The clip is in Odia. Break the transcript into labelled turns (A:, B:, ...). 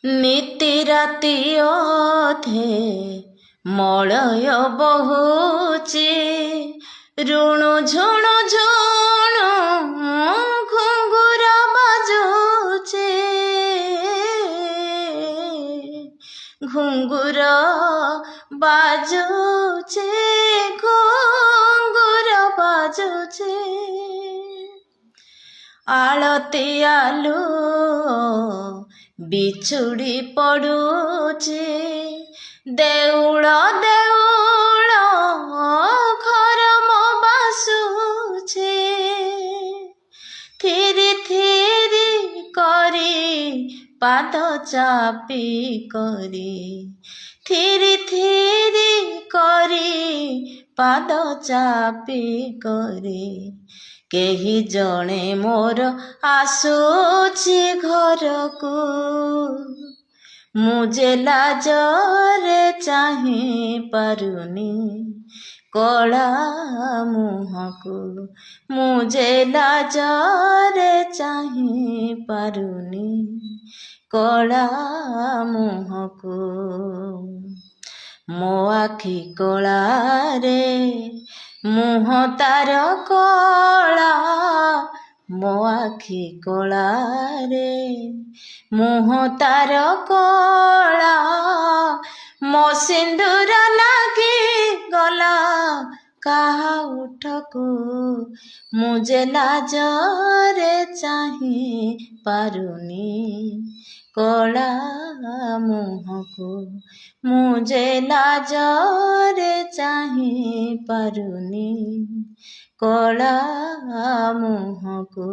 A: ନିତି ରାତି ଅଧେ ମଳୟ ବହୁଛି, ରୁଣୁ ଝୁଣୁ ଝୁଣୁ ଘୁଙ୍ଗୁର ବାଜୁଛି, ଘୁଙ୍ଗୁର ବାଜୁଛି, ଘୁଙ୍ଗୁର ବାଜୁଛି। ଆଳତି ଆଲୁଅ ବିଛୁଡ଼ି ପଡ଼ୁଛି, ଦେଉଳ ଦେଉଳ ଘର ମୋ ବାସୁଛି, ଥିରି ଥିରି କରି ପାଦ ଚାପି କରି, ଥିରି ଥିରି କରି ପାଦ ଚାପି କରି, କେହି ଜଣେ ମୋର ଆସୁଛି ଘରକୁ, ମୁଁ ଯେ ଲାଜରେ ଚାହିଁ ପାରୁନି କଳା ମୁହଁକୁ, ମୁଁ ଯେ ଲାଜରେ ଚାହିଁ ପାରୁନି କଳା ମୁହଁକୁ। ମୋ ଆଖି କଳାରେ ମୁହଁ ତାର କଳା, ମୋ ଆଖି କଳାରେ ମୁହଁ ତାର କଳା, ମୋ ସିନ୍ଦୁର ଲାଗିଗଲା କାହା ଓଠକୁ, ମୁଁ ଯେ ଲାଜରେ ଚାହିଁ ପାରୁନି କଳା ମୁହଁକୁ, ମୁଁ ଯେ ଲାଜରେ ଚାହିଁ ପାରୁନି କଳା ମୁହଁକୁ।